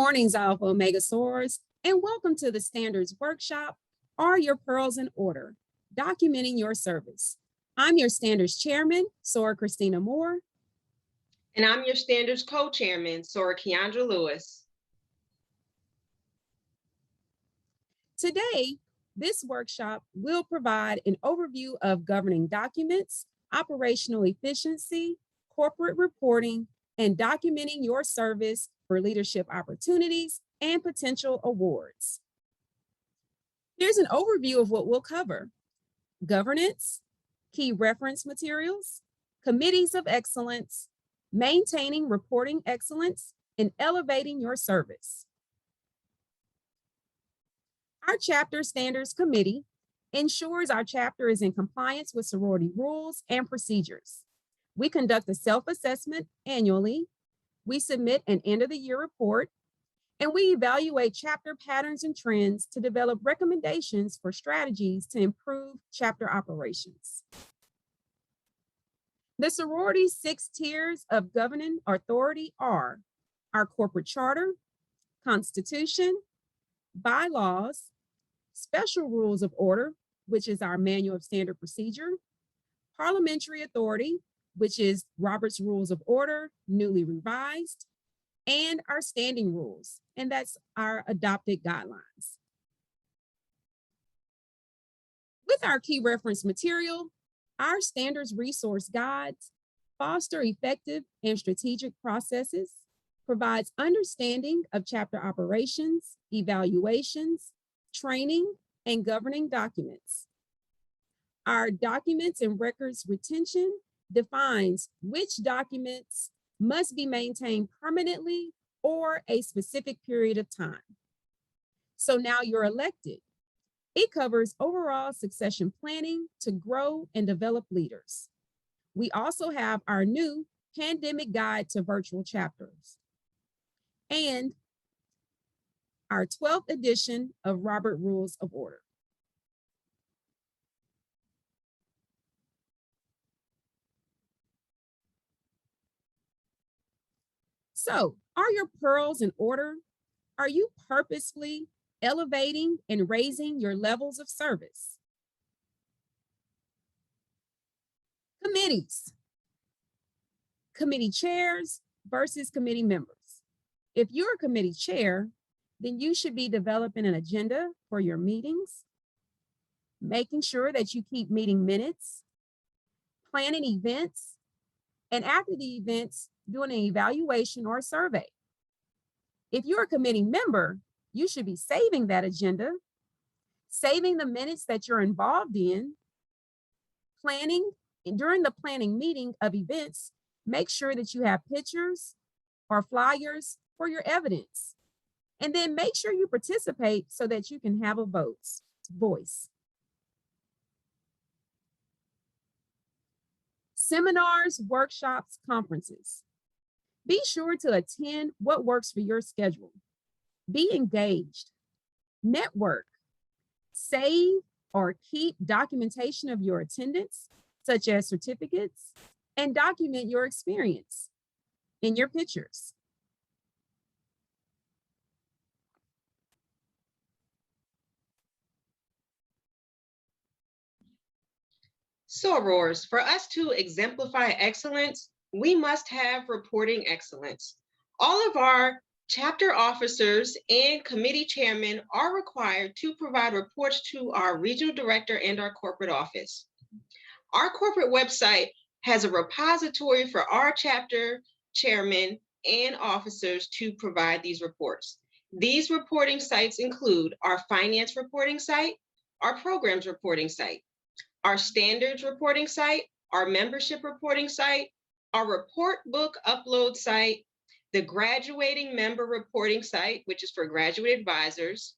Mornings, Alpha Omega Soars, and welcome to the Standards Workshop. Are your pearls in order? Documenting your service. I'm your Standards Chairman, Sora Christina Moore. And I'm your Standards Co-Chairman, Sora Keandra Lewis. Today, this workshop will provide an overview of governing documents, operational efficiency, corporate reporting, and documenting your service for leadership opportunities and potential awards. Here's an overview of what we'll cover: governance, key reference materials, committees of excellence, maintaining reporting excellence, and elevating your service. Our Chapter Standards Committee ensures our chapter is in compliance with sorority rules and procedures. We conduct a self-assessment annually. We submit an end-of-the-year report, and we evaluate chapter patterns and trends to develop recommendations for strategies to improve chapter operations. The sorority's 6 tiers of governing authority are our corporate charter, constitution, bylaws, special rules of order, which is our manual of standard procedure, parliamentary authority, which is Robert's Rules of Order, newly revised, and our standing rules, and that's our adopted guidelines. With our key reference material, our standards resource guides foster effective and strategic processes, provides understanding of chapter operations, evaluations, training, and governing documents. Our documents and records retention defines which documents must be maintained permanently or a specific period of time. So now you're elected. It covers overall succession planning to grow and develop leaders. We also have our new pandemic guide to virtual chapters and our 12th edition of Robert Rules of Order. So, are your pearls in order? Are you purposefully elevating and raising your levels of service? Committees. Committee chairs versus committee members. If you're a committee chair, then you should be developing an agenda for your meetings, making sure that you keep meeting minutes, planning events, and after the events, doing an evaluation or a survey. If you're a committee member, you should be saving that agenda, saving the minutes that you're involved in, planning, and during the planning meeting of events, make sure that you have pictures or flyers for your evidence. And then make sure you participate so that you can have a voice. Seminars, workshops, conferences. Be sure to attend what works for your schedule. Be engaged, network, save or keep documentation of your attendance, such as certificates, and document your experience in your pictures. Sorors, for us to exemplify excellence, we must have reporting excellence. All of our chapter officers and committee chairmen are required to provide reports to our regional director and our corporate office. Our corporate website has a repository for our chapter chairmen and officers to provide these reports. These reporting sites include our finance reporting site, our programs reporting site, our standards reporting site, our membership reporting site, our report book upload site, the graduating member reporting site, which is for graduate advisors,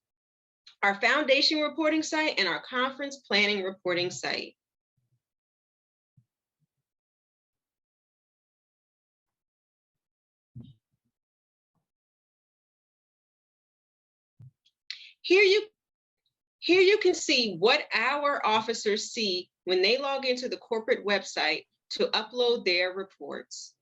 our foundation reporting site, and our conference planning reporting site. Here you can see what our officers see when they log into the corporate website to upload their reports.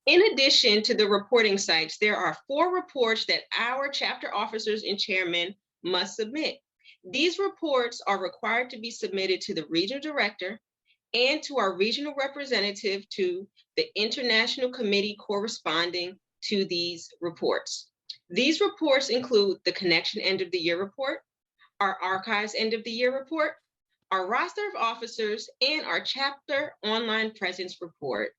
In addition to the reporting sites, there are 4 reports that our chapter officers and chairmen must submit. These reports are required to be submitted to the regional director and to our regional representative to the international committee corresponding to these reports. These reports include the Connection End of the Year report, our Archives End of the Year report, our roster of officers, and our chapter online presence report.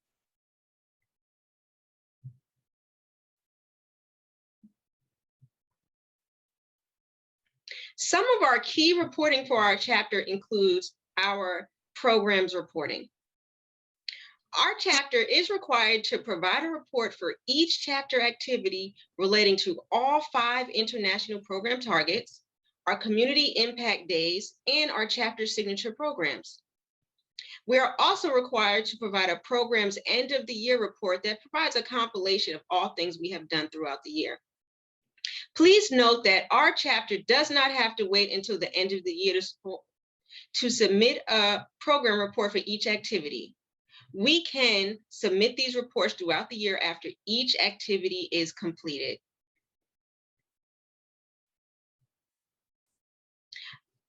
Some of our key reporting for our chapter includes our programs reporting. Our chapter is required to provide a report for each chapter activity relating to all 5 international program targets, our community impact days, and our chapter signature programs. We are also required to provide a program's end of the year report that provides a compilation of all things we have done throughout the year. Please note that our chapter does not have to wait until the end of the year to submit a program report for each activity. We can submit these reports throughout the year after each activity is completed.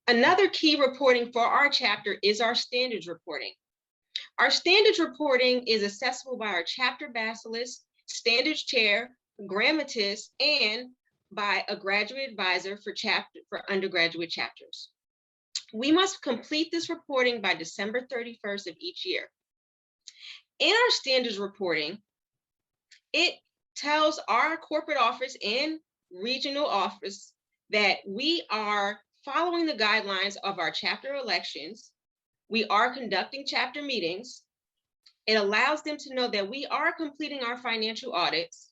Another key reporting for our chapter is our standards reporting. Our standards reporting is accessible by our chapter bacillus, standards chair, grammatis, and by a graduate advisor for undergraduate chapters. We must complete this reporting by December 31st of each year. In our standards reporting, it tells our corporate office and regional office that we are following the guidelines of our chapter elections. We are conducting chapter meetings. It allows them to know that we are completing our financial audits.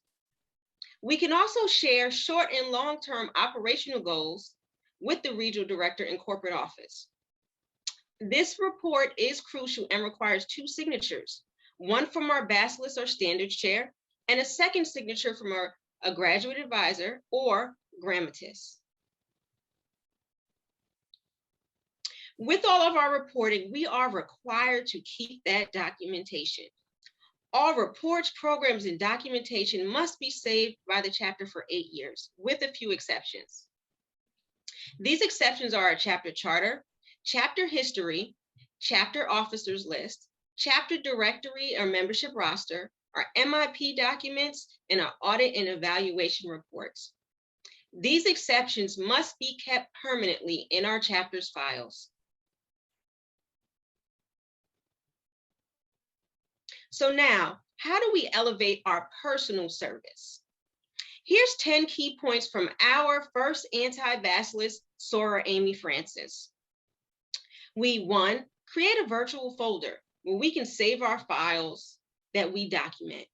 We can also share short and long-term operational goals with the regional director and corporate office. This report is crucial and requires 2 signatures, one from our bacillus or standards chair, and a second signature from a graduate advisor or grammatis. With all of our reporting, we are required to keep that documentation. All reports, programs, and documentation must be saved by the chapter for 8 years, with a few exceptions. These exceptions are our chapter charter, chapter history, chapter officers list, chapter directory or membership roster, our MIP documents, and our audit and evaluation reports. These exceptions must be kept permanently in our chapter's files. So now, how do we elevate our personal service? Here's 10 key points from our first anti-bacillus SORA Amy Francis. 1, create a virtual folder where we can save our files that we document.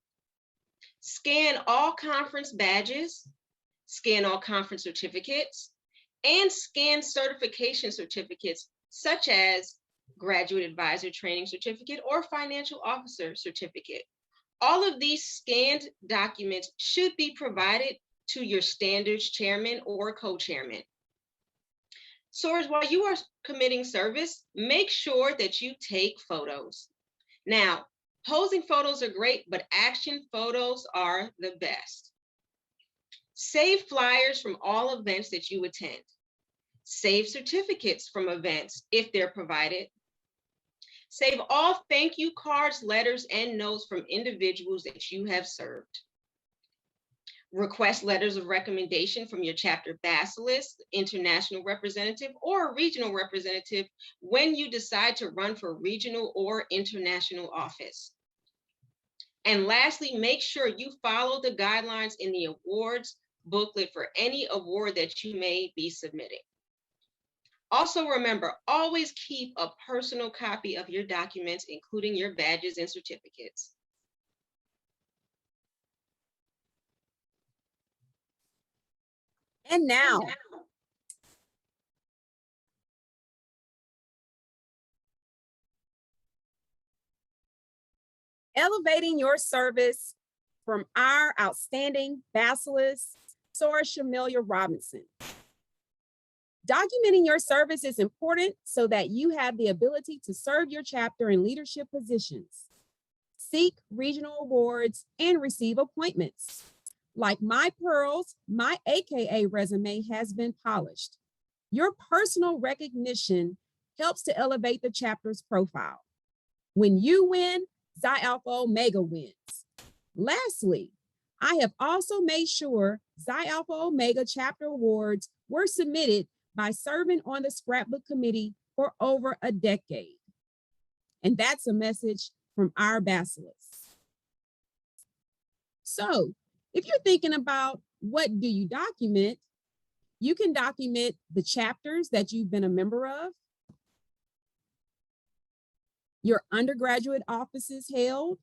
Scan all conference badges, scan all conference certificates, and scan certification certificates such as graduate advisor training certificate or financial officer certificate. All of these scanned documents should be provided to your standards chairman or co-chairman. So while you are committing service, make sure that you take photos. Now, posing photos are great, but action photos are the best. Save flyers from all events that you attend. Save certificates from events if they're provided. Save all thank you cards, letters, and notes from individuals that you have served. Request letters of recommendation from your chapter bacillus, international representative, or regional representative when you decide to run for regional or international office. And lastly, make sure you follow the guidelines in the awards booklet for any award that you may be submitting. Also remember, always keep a personal copy of your documents, including your badges and certificates. And now, elevating your service from our outstanding bacillus, SORA Shamilia Robinson. Documenting your service is important so that you have the ability to serve your chapter in leadership positions. seek regional awards, and receive appointments. Like my pearls, my AKA resume has been polished. Your personal recognition helps to elevate the chapter's profile. When you win, Xi Alpha Omega wins. Lastly, I have also made sure Xi Alpha Omega chapter awards were submitted by serving on the scrapbook committee for over a decade. And that's a message from our basilisks. So if you're thinking about what do you document, you can document the chapters that you've been a member of, your undergraduate offices held,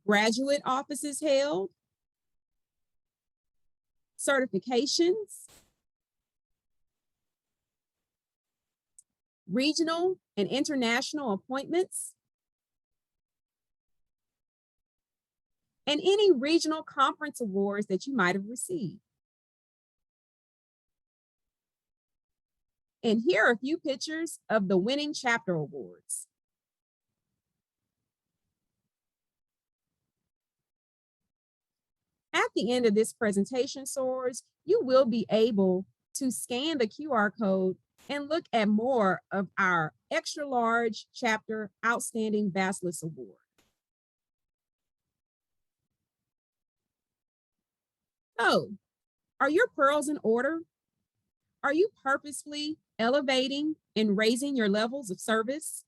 graduate offices held, certifications, regional and international appointments, and any regional conference awards that you might have received. And here are a few pictures of the winning chapter awards. At the end of this presentation, SOARs, you will be able to scan the QR code and look at more of our extra large chapter Outstanding Basilisk Award. So, are your pearls in order? Are you purposefully elevating and raising your levels of service?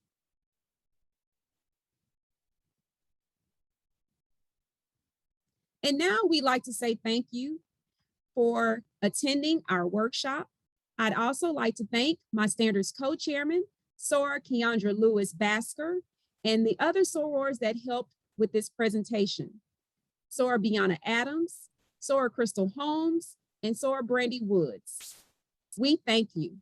And now we'd like to say thank you for attending our workshop. I'd also like to thank my Standards co-chairman, SOAR Keandra Lewis Basker, and the other SOARs that helped with this presentation. SOAR Bianna Adams, SOAR Crystal Holmes, and SOAR Brandy Woods. We thank you.